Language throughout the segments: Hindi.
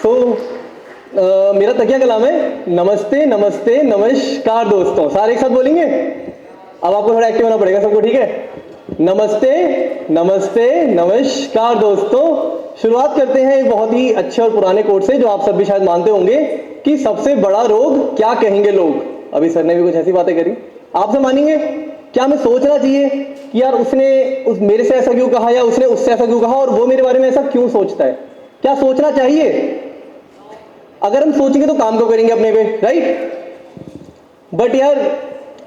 तो मेरा तकिया कलाम है नमस्ते नमस्ते नमस्कार दोस्तों। सारे एक साथ बोलेंगे। अब आपको थोड़ा एक्टिव होना पड़ेगा सबको, ठीक है। नमस्ते नमस्ते नमस्कार दोस्तों। शुरुआत करते हैं एक बहुत ही अच्छे और पुराने कोट से, जो आप सब भी शायद मानते होंगे कि सबसे बड़ा रोग क्या कहेंगे लोग। अभी सर ने भी कुछ ऐसी बातें करी, आप सब मानेंगे? क्या हमें सोचना चाहिए कि यार उसने मेरे से ऐसा क्यों कहा, या उसने उससे ऐसा क्यों कहा, और वो मेरे बारे में ऐसा क्यों सोचता है? क्या सोचना चाहिए? अगर हम सोचेंगे तो काम को करेंगे अपने पे, राइट। बट यार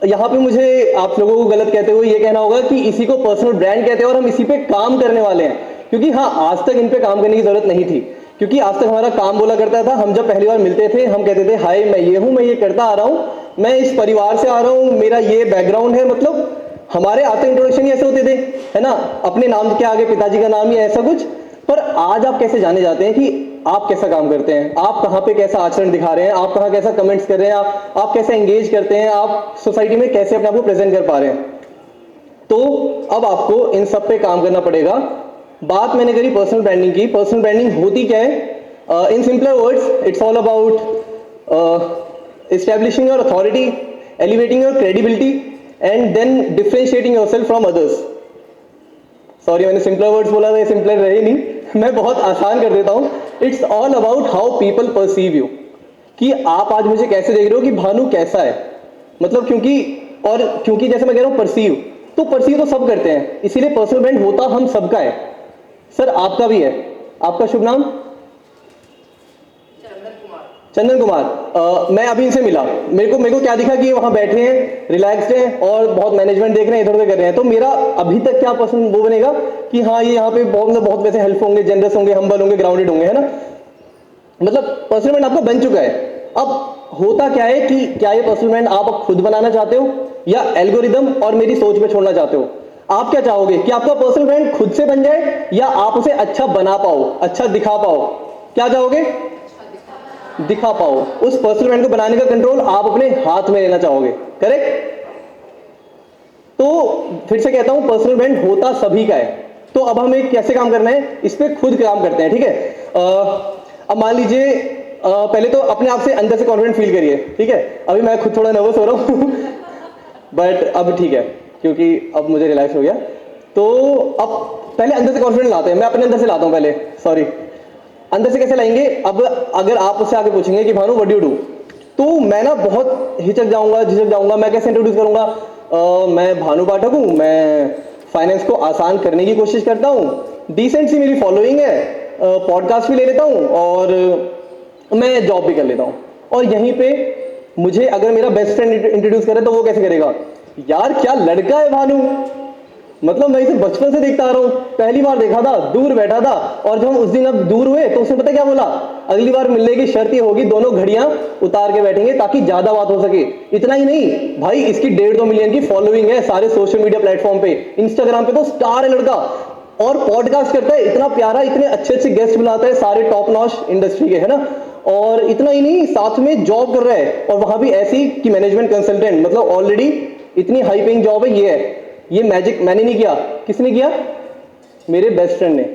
यहां पे मुझे आप लोगों को गलत कहते हुए ये कहना होगा कि इसी को पर्सनल ब्रांड कहते हैं और हम इसी पे काम करने वाले हैं। क्योंकि हाँ, आज तक इन पे काम करने की जरूरत नहीं थी, क्योंकि आज तक हमारा काम बोला करता था। हम जब पहली बार मिलते थे हम कहते थे हाय मैं ये हूं, मैं ये करता आ रहा हूं, मैं इस परिवार से आ रहा हूं, मेरा ये बैकग्राउंड है। मतलब हमारे आते इंट्रोडक्शन ही ऐसे होते थे, है ना, अपने नाम के आगे पिताजी का नाम या ऐसा कुछ। पर आज आप कैसे जाने जाते हैं कि आप कैसा काम करते हैं, आप कहां पे कैसा आचरण दिखा रहे हैं, आप कहां कैसा कमेंट्स कर रहे हैं, आप कैसे एंगेज करते हैं, आप सोसाइटी में कैसे अपने आप को प्रेजेंट कर पा रहे हैं। तो अब आपको इन सब पे काम करना पड़ेगा। बात मैंने करी पर्सनल ब्रांडिंग की। पर्सनल ब्रांडिंग होती क्या है? In simpler words, it's all about establishing your authority, elevating your credibility and then differentiating yourself from others. Sorry, मैंने सिंपलर वर्ड्स बोला था, ये सिंपलर रहे नहीं, मैं बहुत आसान कर देता हूं। It's all about how people perceive you, कि आप आज मुझे कैसे देख रहे हो, कि भानु कैसा है। मतलब क्योंकि जैसे मैं कह रहा हूं परसीव, तो परसीव तो सब करते हैं, इसीलिए पर्सनल ब्रांड होता हम सबका है। सर आपका भी है। आपका शुभ नाम? चंदन कुमार। मैं अभी इनसे मिला, मेरे को क्या दिखा कि वहां बैठे हैं, रिलैक्स्ड हैं और बहुत मैनेजमेंट देख रहे हैं, इधर उधर कर रहे हैं। तो मेरा अभी तक क्या पसंद वो बनेगा कि हाँ ये यहाँ पे बहुत वैसे हेल्प होंगे, जनरस होंगे, हम्बल होंगे, ग्राउंडेड होंगे, है ना। मतलब पर्सनल ब्रांड आपका बन चुका है। अब होता क्या है कि क्या ये पर्सनल ब्रांड आप खुद बनाना चाहते हो या एल्गोरिदम और मेरी सोच पे छोड़ना चाहते हो? आप क्या चाहोगे कि आपका पर्सनल ब्रांड खुद से बन जाए या आप उसे अच्छा बना पाओ, अच्छा दिखा पाओ? क्या चाहोगे? दिखा पाओ। उस पर्सनल ब्रांड को बनाने का कंट्रोल आप अपने हाथ में लेना चाहोगे, करेक्ट। तो फिर से कहता हूं पर्सनल ब्रांड होता सभी का है। तो अब हमें कैसे काम करना है, इस पे खुद काम करते हैं, ठीक है। अब मान लीजिए पहले तो अपने आप से अंदर से कॉन्फिडेंट फील करिए, ठीक है। अभी मैं खुद थोड़ा नर्वस हो रहा हूं बट अब ठीक है, क्योंकि अब मुझे रिलैक्स हो गया। तो अब पहले अंदर से कॉन्फिडेंट लाते हैं, मैं अपने अंदर से लाता हूं पहले। सॉरी, अंदर से कैसे लाएंगे? अब अगर आप उससे आगे पूछेंगे कि Bhanu what do you do, तो मैं ना बहुत झिझक जाऊंगा। मैं कैसे इंट्रोड्यूस करूंगा? मैं भानु पाठक हूं, मैं फाइनेंस को आसान करने की कोशिश करता हूं, डिसेंट सी मेरी फॉलोइंग है, पॉडकास्ट भी ले लेता हूं और मैं जॉब भी कर लेता हूं। और यहीं पे मुझे अगर मेरा बेस्ट फ्रेंड इंट्रोड्यूस करे तो वो कैसे करेगा? यार क्या लड़का है भानु, मतलब मैं इसे बचपन से देखता आ रहा हूं, पहली बार देखा था, दूर बैठा था, और जब हम उस दिन अब दूर हुए तो उसने पता क्या बोला? अगली बार मिलने की शर्त ये होगी दोनों घड़ियां उतार के बैठेंगे ताकि ज्यादा बात हो सके। इतना ही नहीं भाई, इसकी 1.5-2 मिलियन की फॉलोइंग है सारे सोशल मीडिया प्लेटफॉर्म पे, इंस्टाग्राम पे तो स्टार है लड़का, और पॉडकास्ट करता है इतना प्यारा, इतने अच्छे गेस्ट बुलाता है सारे टॉप नॉच इंडस्ट्री के, है ना। और इतना ही नहीं, साथ में जॉब कर रहा है, और वहां भी ऐसी कि मैनेजमेंट कंसल्टेंट, मतलब ऑलरेडी इतनी हाई पेइंग जॉब है। ये मैजिक मैंने नहीं किया, किसने किया? मेरे बेस्ट फ्रेंड ने।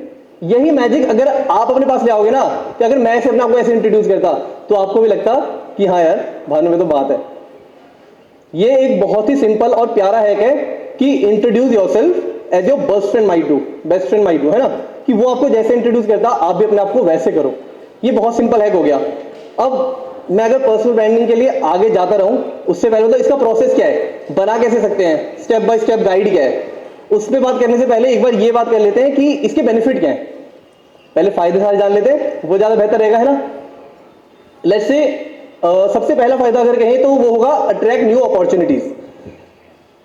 यही मैजिक अगर आप अपने पास ले आओगे ना, कि अगर मैं अपने आपको ऐसे इंट्रोड्यूस करता तो आपको भी लगता कि हाँ यार भानु में तो बात है। ये एक बहुत ही सिंपल और प्यारा हैक है कि introduce yourself as your best friend might do, है ना, कि वो आपको जैसे इंट्रोड्यूस करता आप भी अपने आप को वैसे करो। ये बहुत सिंपल हैक हो गया। अब मैं अगर पर्सनल ब्रांडिंग के लिए आगे जाता रहूं, उससे पहले तो इसका प्रोसेस क्या है, बना कैसे सकते हैं, स्टेप बाय स्टेप गाइड क्या है, उस पर बात करने से पहले एक बार ये बात कर लेते हैं कि इसके बेनिफिट क्या है। पहले फायदे सारे जान लेते हैं, वो ज्यादा बेहतर रहेगा, है ना। लेट्स से सबसे पहला फायदा अगर कहें तो वो होगा अट्रैक्ट न्यू अपॉर्चुनिटीज।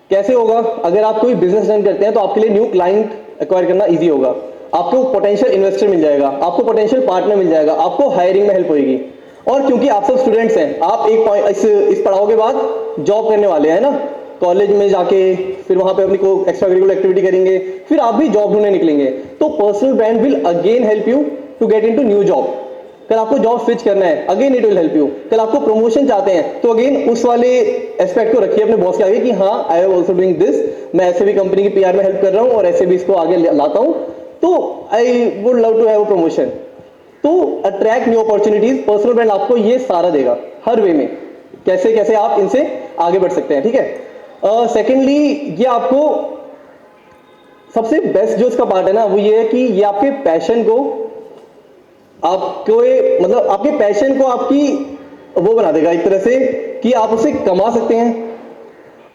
कैसे होगा? अगर आप कोई बिजनेस रन करते हैं तो आपके लिए न्यू क्लाइंट एक्वायर करना ईजी होगा, आपको पोटेंशियल इन्वेस्टर मिल जाएगा, आपको पोटेंशियल पार्टनर मिल जाएगा, आपको हायरिंग में हेल्प होगी। और क्योंकि आप सब स्टूडेंट्स हैं, आप इस पढ़ाओ के बाद जॉब करने वाले हैं ना, कॉलेज में जाके फिर वहां पे अपनी को एक्स्ट्रा करिकुलर एक्टिविटी करेंगे, फिर आप भी जॉब ढूंढने निकलेंगे। तो personal brand will again help you to get into new job. कल आपको जॉब स्विच करना है, again it will help you. कल आपको प्रमोशन चाहते हैं तो अगेन उस वाले एस्पेक्ट को रखिए अपने बॉस के आगे कि हाँ I am also doing this, मैं ऐसे भी कंपनी की पीआर में हेल्प कर रहा हूं और ऐसे भी इसको आगे लाता हूं, तो I would love to have a promotion. तो attract new opportunities, personal brand आपको ये सारा देगा हर वे में, कैसे कैसे आप इनसे आगे बढ़ सकते हैं, ठीक है। सेकेंडली ये आपको सबसे बेस्ट जो इसका पार्ट है ना वो ये है कि ये आपके पैशन को, आपको मतलब आपके पैशन को आपकी वो बना देगा एक तरह से कि आप उसे कमा सकते हैं,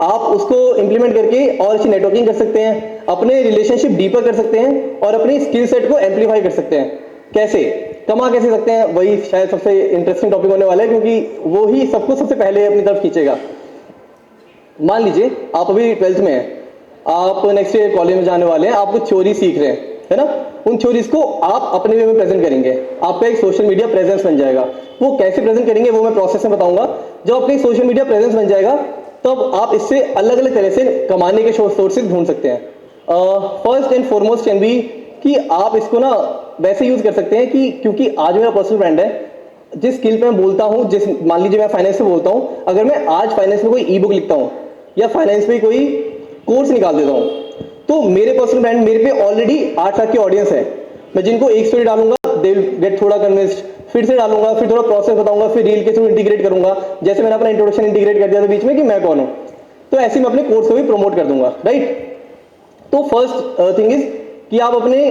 आप उसको इंप्लीमेंट करके और अच्छी नेटवर्किंग कर सकते हैं, अपने रिलेशनशिप डीपर कर सकते हैं और अपनी स्किल सेट को एम्पलीफाई कर सकते हैं। कैसे कमा कैसे सकते हैं, वही शायद सबसे इंटरेस्टिंग टॉपिक होने वाला है, क्योंकि वो ही सबको सबसे पहले अपनी तरफ खींचेगा। मान लीजिए आप अभी 12th में हैं, आप नेक्स्ट ईयर कॉलेज में जाने वाले हैं, आप कुछ थ्योरी सीख रहे हैं, है ना। उन थ्योरीज को आप अपने वे में प्रेजेंट करेंगे, आपका एक सोशल मीडिया प्रेजेंस बन जाएगा। वो कैसे प्रेजेंट करेंगे वो मैं प्रोसेस में बताऊंगा। जब आपका एक सोशल मीडिया प्रेजेंस बन जाएगा तब आप इससे अलग अलग तरह से कमाने के सोर्सेज ढूंढ सकते हैं। First and foremost can be कि आप इसको ना वैसे यूज कर सकते हैं कि क्योंकि आज मेरा पर्सनल ब्रांड है, जिस स्किल पे मैं बोलता हूँ, जिस मान लीजिए मैं फाइनेंस में बोलता हूँ, अगर मैं आज फाइनेंस में कोई ई बुक लिखता हूँ या फाइनेंस में कोई कोर्स निकाल देता हूँ, तो मेरे पर्सनल ब्रांड, मेरे पे ऑलरेडी 8 लाख की ऑडियंस है। मैं जिनको एक स्टोरी डालूंगा दे विल गेट थोड़ा कन्विंस्ड, फिर से डालूंगा, फिर थोड़ा प्रोसेस बताऊंगा, फिर रील के थ्रू इंटीग्रेट करूंगा, जैसे मैंने अपना इंट्रोडक्शन इंटीग्रेट कर दिया था बीच में कि मैं कौन हूं, तो ऐसे ही मैं अपने कोर्स को भी प्रमोट कर दूंगा, राइट। तो फर्स्ट थिंग इज कि आप अपने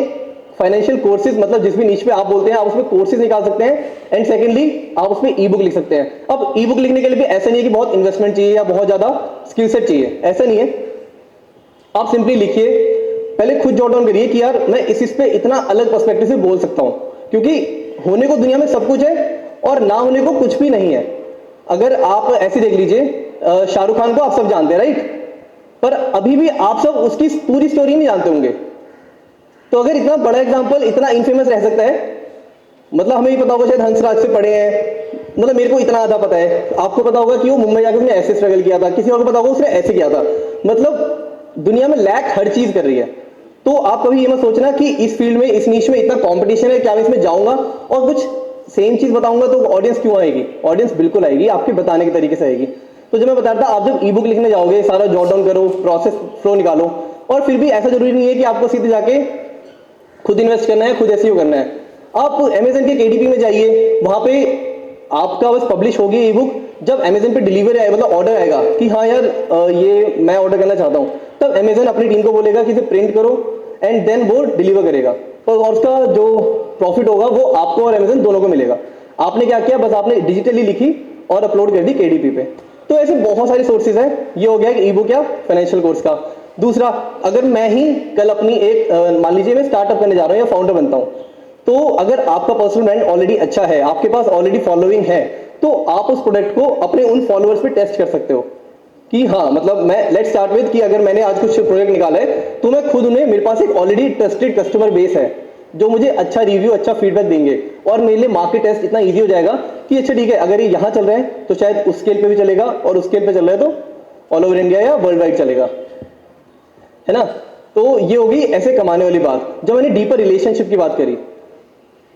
फाइनेंशियल कोर्सेज, मतलब जिस भी नीच पे आप बोलते हैं, आप उसमें कोर्सेज निकाल सकते हैं। एंड सेकेंडली आप उसमें ई बुक लिख सकते हैं। अब ई बुक लिखने के लिए भी ऐसा नहीं है कि बहुत इन्वेस्टमेंट चाहिए या बहुत ज्यादा स्किल सेट चाहिए, ऐसा नहीं है। आप सिंपली लिखिए, पहले खुद जॉट डाउन करिए कि यार मैं इस पे इतना अलग पर्सपेक्टिव से बोल सकता हूं, क्योंकि होने को दुनिया में सब कुछ है और ना होने को कुछ भी नहीं है। अगर आप ऐसे देख लीजिए, शाहरुख खान को आप सब जानते हैं, राइट, पर अभी भी आप सब उसकी पूरी स्टोरी नहीं जानते होंगे। तो अगर इतना बड़ा एग्जांपल इतना इनफेमस रह सकता है, मतलब हमें भी पता होगा, शायद हंसराज से पढ़े हैं, मतलब मेरे को इतना आधा पता है, आपको पता होगा कि वो मुंबई जाकर उसने ऐसे स्ट्रगल किया था, किसी और को पता होगा उसने ऐसे किया था। मतलब दुनिया में लैक हर चीज कर रही है। तो आप कभी ये मत सोचना कि इस फील्ड में, इस नीश में इतना कंपटीशन है, क्या मैं इसमें जाऊंगा और कुछ सेम चीज बताऊंगा तो ऑडियंस क्यों आएगी? ऑडियंस बिल्कुल आएगी, आपके बताने के तरीके से आएगी। तो जब मैं बता रहा था, आप जब ई बुक लिखने जाओगे, सारा जॉट डाउन करो, प्रोसेस फ्लो निकालो, और फिर भी ऐसा जरूरी नहीं है कि आपको सीधे जाके खुद इन्वेस्ट करना है, खुद एसईओ करना है। आप अमेजन के केडीपी में जाइए, वहां पे आपका बस पब्लिश होगी ई बुक। जब अमेजन पे डिलीवरी आएगा, मतलब ऑर्डर आएगा कि हाँ यार ये मैं ऑर्डर करना चाहता हूँ, तब अमेजन अपनी टीम को बोलेगा कि इसे प्रिंट करो एंड देन वो डिलीवर करेगा। तो और उसका जो प्रॉफिट होगा वो आपको और अमेजन दोनों को मिलेगा। आपने क्या किया, बस आपने डिजिटली लिखी और अपलोड कर दी केडीपी पे। तो ऐसे बहुत सारे सोर्सेज हैं। ये हो गया कि ई बुक या फाइनेंशियल कोर्स का। दूसरा, अगर मैं ही कल अपनी एक मान लीजिए मैं स्टार्टअप करने जा रहा हूँ या फाउंडर बनता हूँ, तो अगर आपका पर्सनल ब्रांड ऑलरेडी अच्छा है, आपके पास ऑलरेडी फॉलोइंग है, तो आप उस प्रोडक्ट को अपने उन फॉलोअर्स पे टेस्ट कर सकते हो कि हाँ, मतलब मैं लेट्स स्टार्ट विद कि अगर मैंने आज कुछ प्रोडक्ट निकाला है तो मैं खुद उन्हें, मेरे पास एक ऑलरेडी ट्रस्टेड कस्टमर बेस है जो मुझे अच्छा रिव्यू, अच्छा फीडबैक देंगे, और मेरे लिए मार्केट टेस्ट इतना ईजी हो जाएगा कि अच्छा ठीक है, अगर ये यहाँ चल रहे हैं तो शायद उस स्केल पे भी चलेगा, और उस स्केल पे चल रहा है तो ऑल ओवर इंडिया या वर्ल्ड वाइड चलेगा, है ना। तो ये होगी ऐसे कमाने वाली बात। जब मैंने डीपर रिलेशनशिप की बात करी,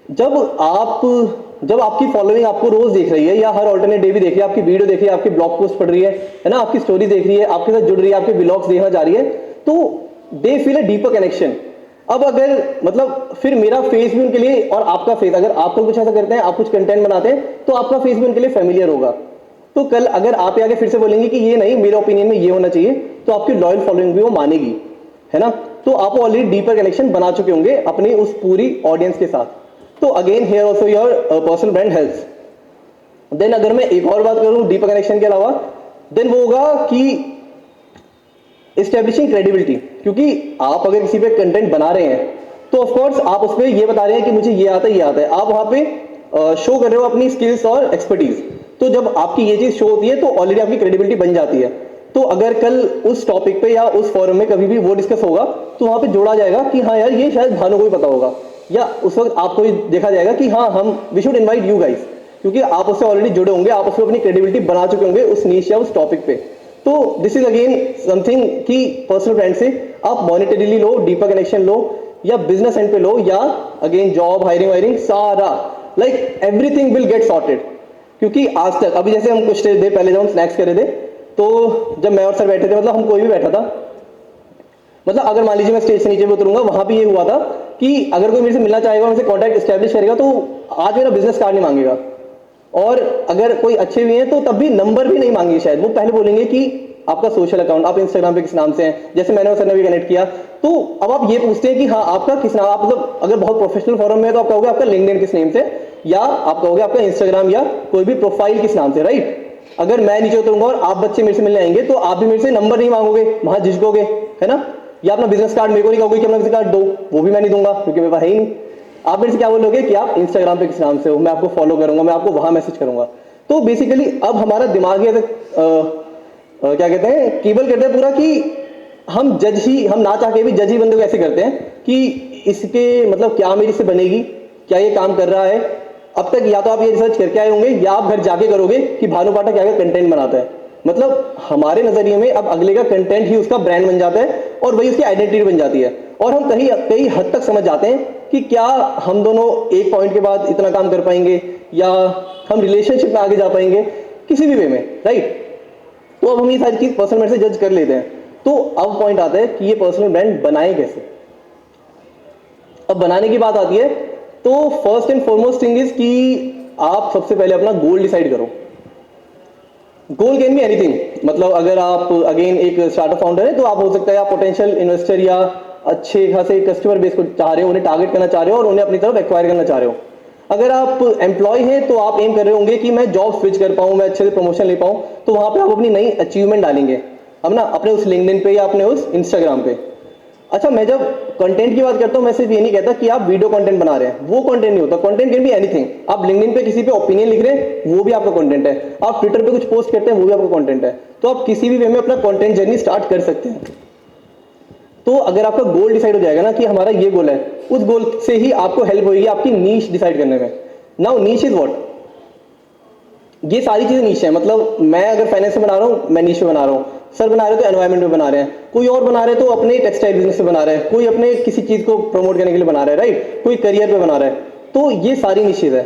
जब आपकी फॉलोइंग आपको रोज देख रही है या हर ऑल्टरनेट डे भी देख रही है, आपकी वीडियो देख रही है, आपकी ब्लॉग पोस्ट पढ़ रही है ना, आपकी स्टोरी देख रही है, आपके साथ जुड़ रही है, आपके ब्लॉग्स देखना जा रही है, तो they feel a deeper connection. अब अगर मतलब फिर मेरा फेस भी उनके लिए, और आपका फेस, अगर आप कुछ ऐसा करते हैं, आप कुछ कंटेंट बनाते हैं, तो आपका फेस भी उनके लिए फेमिलियर होगा। तो कल अगर आप आगे फिर से बोलेंगे कि ये नहीं, मेरे ओपिनियन में ये होना चाहिए, तो आपकी लॉयल फॉलोइंग भी वो मानेगी, है ना। तो आप ऑलरेडी डीपर कनेक्शन बना चुके होंगे अपनी उस पूरी ऑडियंस के साथ। तो again here also your personal brand helps. Then अगर मैं एक और बात करूं डीपर कनेक्शन के अलावा, देन वो होगा कि एस्टेब्लिशिंग क्रेडिबिलिटी। क्योंकि आप अगर किसी पे कंटेंट बना रहे हैं तो ऑफ कोर्स आप उस पर ये बता रहे हैं कि मुझे ये आता है, ये आता है, आप वहां पे शो कर रहे हो अपनी स्किल्स और एक्सपर्टीज। तो जब आपकी ये चीज शो होती है तो ऑलरेडी आपकी क्रेडिबिलिटी बन जाती है। तो अगर कल उस टॉपिक पे या उस फोरम में कभी भी वो डिस्कस होगा तो वहां पे जोड़ा जाएगा कि हाँ यार, ये शायद भानु को भी पता होगा, या उस वक्त आपको भी देखा जाएगा कि हाँ, हम we should invite you guys, क्योंकि आप उससे ऑलरेडी जुड़े होंगे, आप उसमें अपनी क्रेडिबिलिटी बना चुके होंगे उस नीश या उस टॉपिक पे। तो दिस इज अगेन समथिंग कि पर्सनल ब्रांड से आप मॉनिटरीली लो, डीपर कनेक्शन लो, या बिजनेस एंड पे लो, या अगेन जॉब, हायरिंग, सारा like everything will get sorted. क्योंकि आज तक, अभी जैसे हम कुछ देर पहले जब हम स्नैक्स कर रहे थे, तो जब मैं और सर बैठे थे, मतलब हम कोई भी बैठा था, मतलब अगर मान लीजिए मैं स्टेज से नीचे भी उतरूंगा, वहां भी ये हुआ था कि अगर कोई मेरे से मिलना चाहेगा, मेरे से कॉन्टैक्ट स्टैब्लिश करेगा तो आज मेरा बिजनेस कार्ड नहीं मांगेगा, और अगर कोई अच्छे भी हैं तो तब भी नंबर भी नहीं मांगेंगे शायद। वो पहले बोलेंगे कि आपका सोशल अकाउंट, आप इंस्टाग्राम पे किस नाम से हैं, जैसे मैंने और सर ने भी कनेक्ट किया। तो अब आप ये पूछते हैं कि हाँ आपका किस नाम, आप मतलब अगर बहुत प्रोफेशनल फॉरम में है तो आप कहोगे आपका लिंक्डइन किस नेम से, या आप कहोगे आपका इंस्टाग्राम या कोई भी प्रोफाइल किस नाम से, राइट। अगर मैं नीचे उतरूंगा और आप बच्चे मेरे से मिलने आएंगे तो आप भी मेरे से नंबर नहीं मांगोगे, वहां झिझकोगे, है ना। या अपना बिजनेस कार्ड मेरे को नहीं कहोगे कि अपना बिजनेस कार्ड दो, वो भी मैं नहीं दूंगा क्योंकि मेरे पास है ही नहीं। आप मेरे से क्या बोलोगे कि आप इंस्टाग्राम पे किस नाम से हो, मैं आपको फॉलो करूंगा, मैं आपको वहां मैसेज करूंगा। तो बेसिकली अब हमारा दिमाग ही क्या कहते हैं, केबल करते हैं पूरा कि हम जज ही, हम ना चाह के भी जज ही बंदे को ऐसे करते हैं कि इसके मतलब क्या मेरी से बनेगी, क्या ये काम कर रहा है। अब तक या तो आप ये रिसर्च करके आए होंगे या आप घर जाके करोगे कि भानु पाठक क्या कंटेंट बनाता है। मतलब हमारे नजरिए में अब अगले का कंटेंट ही उसका ब्रांड बन जाता है और वही उसकी आइडेंटिटी बन जाती है। और हम कई हद तक समझ जाते हैं कि क्या हम दोनों एक पॉइंट के बाद इतना काम कर पाएंगे या हम रिलेशनशिप में आगे जा पाएंगे किसी भी वे में, राइट। तो अब हम ये सारी चीज पर्सनल ब्रांड से जज कर लेते हैं। तो अब पॉइंट आता है कि ये पर्सनल ब्रांड बनाए कैसे। अब बनाने की बात आती है तो first and foremost thing is कि आप सबसे पहले अपना गोल डिसाइड करो। गोल कैन बी एनीथिंग, मतलब अगर आप अगेन एक स्टार्टअप फाउंडर है तो आप हो सकता है आप पोटेंशियल इन्वेस्टर या अच्छे खासे कस्टमर बेस को चाह रहे हो, उन्हें टारगेट करना चाह रहे हो और उन्हें अपनी तरफ एक्वायर करना चाह रहे हो। अगर आप एम्प्लॉय हैं तो आप एम कर रहे होंगे कि मैं जॉब स्विच कर पाऊं, मैं अच्छे से प्रमोशन ले पाऊं, तो वहां पे आप अपनी नई अचीवमेंट डालेंगे अब ना अपने उस लिंक्डइन पे या अपने उस इंस्टाग्राम पे। अच्छा, मैं जब कंटेंट की बात करता हूं मैं सिर्फ ये नहीं कहता कि आप वीडियो कंटेंट बना रहे हैं, वो कंटेंट नहीं होता। Content can be anything. आप लिंक्डइन पे किसी पे ओपिनियन लिख रहे हैं, वो भी आपका कंटेंट है। आप ट्विटर पे कुछ पोस्ट करते हैं, वो भी आपका कंटेंट है। तो आप किसी भी वे में अपना कंटेंट जर्नी स्टार्ट कर सकते हैं। तो अगर आपका गोल डिसाइड हो जाएगा ना कि हमारा ये गोल है, उस गोल से ही आपको हेल्प होगी आपकी नीश डिसाइड करने में। नाउ नीश इज व्हाट, ये सारी चीजें नीश है। मतलब मैं अगर फाइनेंस में बना रहा हूं, मैं नीश में बना रहा हूं, सर बना रहे तो एनवायरमेंट में बना रहे हैं, कोई और बना रहे तो अपने टेक्सटाइल बिजनेस में बना रहे हैं, कोई अपने किसी चीज को प्रमोट करने के लिए बना रहा है, राइट, कोई करियर पे बना रहा है। तो ये सारी नीशेज है।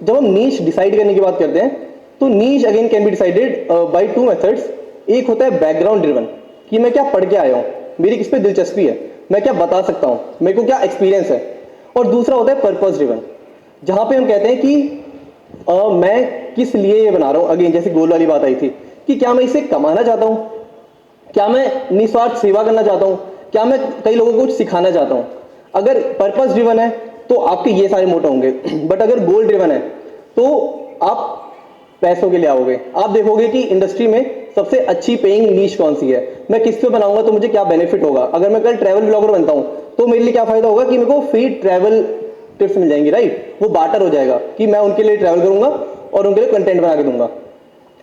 जब हम नीश डिसाइड करने की बात करते हैं तो niche again can be decided by two methods. एक होता है बैकग्राउंड ड्रिवन, कि मैं क्या पढ़ के आया हूं, मेरी किस पे दिलचस्पी है, मैं क्या बता सकता हूं, मेरे को क्या एक्सपीरियंस है। और दूसरा होता है पर्पस ड्रिवन, जहां पे हम कहते हैं कि मैं किस लिए ये बना रहा हूं। अगेन जैसे गोल वाली बात आई थी कि क्या मैं इसे कमाना चाहता हूं, क्या मैं निस्वार्थ सेवा करना चाहता हूं, क्या मैं कई लोगों को कुछ सिखाना चाहता हूं। अगर पर्पस ड्रिवन है तो आपके ये सारे मोटो होंगे, बट अगर गोल ड्रिवन है तो आप पैसों के लिए आओगे। आप देखोगे कि इंडस्ट्री में सबसे अच्छी पेइंग नीश कौन सी है, मैं किस पे बनाऊंगा तो मुझे क्या बेनिफिट होगा। अगर मैं कल ट्रैवल ब्लॉगर बनता हूं तो मेरे लिए क्या फायदा होगा कि मेरे को फ्री ट्रैवल टिप्स मिल जाएंगी, राइट। वो बार्टर हो जाएगा कि मैं उनके लिए ट्रैवल करूंगा और उनके लिए कंटेंट बना के दूंगा।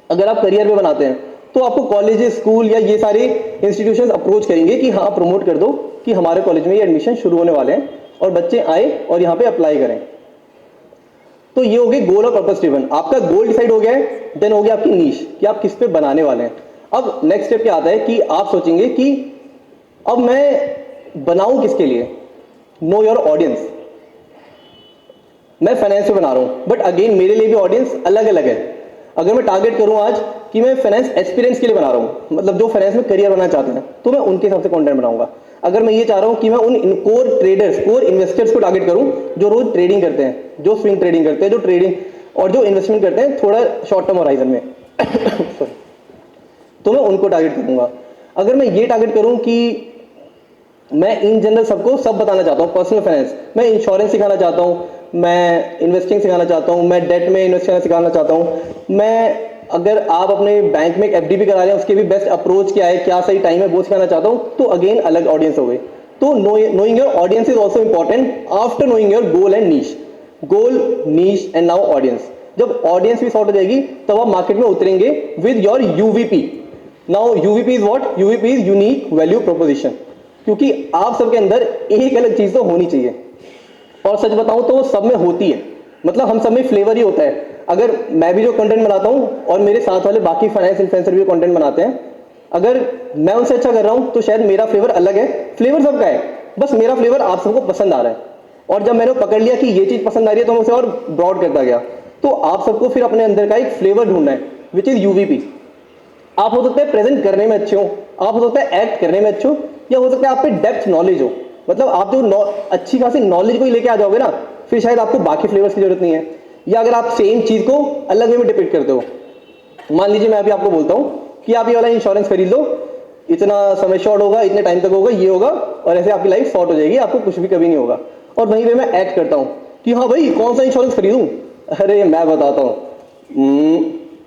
अगर आप करियर में बनाते हैं तो आपको कॉलेज, स्कूल या ये सारे इंस्टीट्यूशन अप्रोच करेंगे कि हाँ प्रमोट कर दो कि हमारे कॉलेज में ये एडमिशन शुरू होने वाले हैं और बच्चे आए और यहाँ पे अप्लाई करें। तो ये हो गए गोल और पर्पस ड्रिवन। आपका गोल डिसाइड हो गया है, देन हो गया आपकी नीश कि आप किस पे बनाने वाले हैं। अब नेक्स्ट स्टेप क्या आता है कि आप सोचेंगे कि अब मैं बनाऊं किसके लिए। Know your audience. मैं फाइनेंस पे बना रहा हूं बट अगेन मेरे लिए भी ऑडियंस अलग अलग है। अगर मैं टारगेट करूं आज कि मैं फाइनेंस एक्सपीरियंस के लिए बना रहा हूं, मतलब जो फाइनेंस में करियर बनाना चाहते हैं, तो मैं उनके हिसाब से कंटेंट बनाऊंगा। अगर मैं ये चाह रहा हूं कि मैं उन कोर ट्रेडर्स, कोर इन्वेस्टर्स को टारगेट करूं जो रोज ट्रेडिंग करते हैं, जो स्विंग ट्रेडिंग करते हैं, जो ट्रेडिंग और जो इन्वेस्टमेंट करते हैं थोड़ा शॉर्ट टर्म होराइजन में तो मैं उनको टारगेट करूंगा। अगर मैं ये टारगेट करूं कि मैं इन जनरल सबको सब बताना चाहता हूं, पर्सनल फाइनेंस, मैं इंश्योरेंस सिखाना चाहता हूं, मैं इन्वेस्टिंग सिखाना चाहता हूं, मैं डेट में इन्वेस्ट करना सिखाना चाहता हूं, मैं अगर आप अपने बैंक में एफडी भी करा रहे हैं उसके भी बेस्ट अप्रोच क्या है, क्या सही टाइम है, वो सिखाना चाहता हूं, तो अगेन अलग ऑडियंस हो गई। तो knowing your audience is also important after knowing your goal and niche. Goal, niche and now audience. जब ऑडियंस भी सॉर्ट हो जाएगी तब आप मार्केट में उतरेंगे with your UVP. Now UVP is what? UVP is unique value proposition, क्योंकि आप सबके अंदर एक अलग चीज तो होनी चाहिए। और सच बताऊं तो वो सब में होती है, मतलब हम सब में फ्लेवर ही होता है। अगर मैं भी जो कंटेंट बनाता हूं और मेरे साथ वाले बाकी फाइनेंस इन्फ्लुएंसर भी कंटेंट बनाते हैं, अगर मैं उनसे अच्छा कर रहा हूं तो शायद मेरा फ्लेवर अलग है। फ्लेवर सबका है, बस मेरा फ्लेवर आप सबको पसंद आ रहा है। और जब मैंने पकड़ लिया कि ये चीज पसंद आ रही है तो मैं उसे और ब्रॉड करता गया। तो आप सबको फिर अपने अंदर का एक फ्लेवर ढूंढना है विच इज यूवीपी। आप हो सकते हैं प्रेजेंट करने में अच्छे हो, आप हो सकते हैं एक्ट करने में अच्छे हो, या हो सकता है आप पे डेप्थ नॉलेज हो। मतलब आप जो अच्छी खासी नॉलेज को ही लेके आ जाओगे ना, फिर शायद आपको बाकी फ्लेवर्स की जरूरत नहीं है। या अगर आप सेम चीज को अलग वे में डिपिक्ट करते हो, मान लीजिए मैं अभी आपको बोलता हूँ कि आप ये वाला इंश्योरेंस खरीद लो, इतना समय शॉर्ट होगा, इतने टाइम तक होगा, ये होगा, और ऐसे आपकी लाइफ शॉर्ट हो जाएगी, आपको कुछ भी कभी नहीं होगा। और वहीं पे मैं एक्ट करता हूँ कि हाँ भाई कौन सा इंश्योरेंस खरीदूं, अरे मैं बताता हूँ,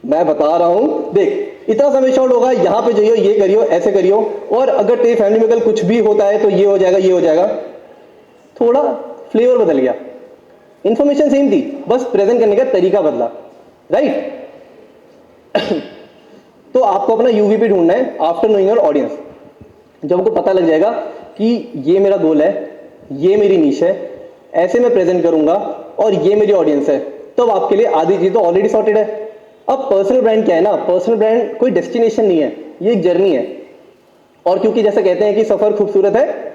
मैं बता रहा हूँ, देख इतना समय शॉर्ट होगा, यहाँ पे जाइयो, ये करियो, ऐसे करियो, और अगर तेरी फैमिली में कल कुछ भी होता है तो ये हो जाएगा, ये हो जाएगा। थोड़ा फ्लेवर बदल गया, इंफॉर्मेशन सेम थी, बस प्रेजेंट करने का तरीका बदला, राइट। तो आपको अपना यूवीपी ढूंढना है आफ्टर नोइंग योर ऑडियंस। जब आपको पता लग जाएगा कि ये मेरा गोल है, ये मेरी नीश है, ऐसे मैं प्रेजेंट करूंगा और ये मेरी ऑडियंस है, तब तो आपके लिए आधी चीज तो ऑलरेडी सॉर्टेड है। अब पर्सनल ब्रांड क्या है ना, पर्सनल ब्रांड कोई डेस्टिनेशन नहीं है, ये एक जर्नी है। और क्योंकि जैसे कहते हैं कि सफर खूबसूरत है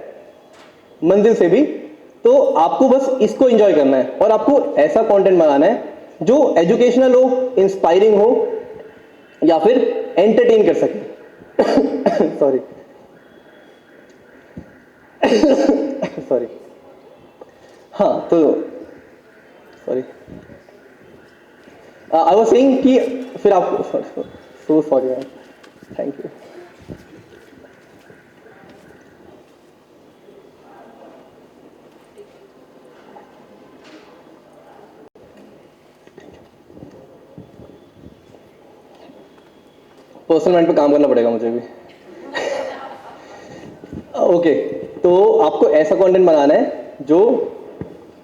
मंजिल से भी, तो आपको बस इसको एंजॉय करना है और आपको ऐसा कंटेंट बनाना है जो एजुकेशनल हो, इंस्पायरिंग हो, या फिर एंटरटेन कर सके। सॉरी सॉरी, हाँ तो सॉरी, आई वाज सेइंग कि फिर आपको, so sorry ma'am, thank you. Personal brand पे काम करना पड़ेगा मुझे भी। ओके, तो आपको ऐसा कंटेंट बनाना है जो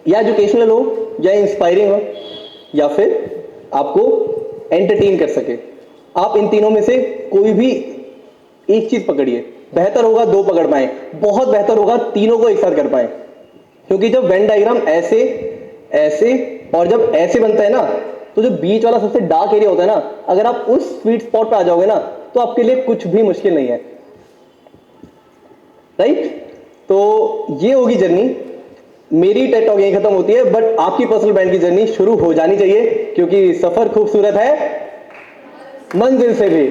या एजुकेशनल हो, या इंस्पायरिंग हो, या फिर आपको एंटरटेन कर सके। आप इन तीनों में से कोई भी एक चीज पकड़िए। बेहतर होगा दो पकड़ पाए, बहुत बेहतर होगा तीनों को एक साथ कर पाए, क्योंकि जब वेन डायग्राम ऐसे ऐसे और जब ऐसे बनता है ना, तो जो बीच वाला सबसे डार्क एरिया होता है ना, अगर आप उस स्वीट स्पॉट पे आ जाओगे ना, तो आपके लिए कुछ भी मुश्किल नहीं है, राइट। तो ये होगी जर्नी। मेरी टेड टॉक यहीं खत्म होती है, बट आपकी पर्सनल ब्रांड की जर्नी शुरू हो जानी चाहिए, क्योंकि सफर खूबसूरत है मंजिल से भी।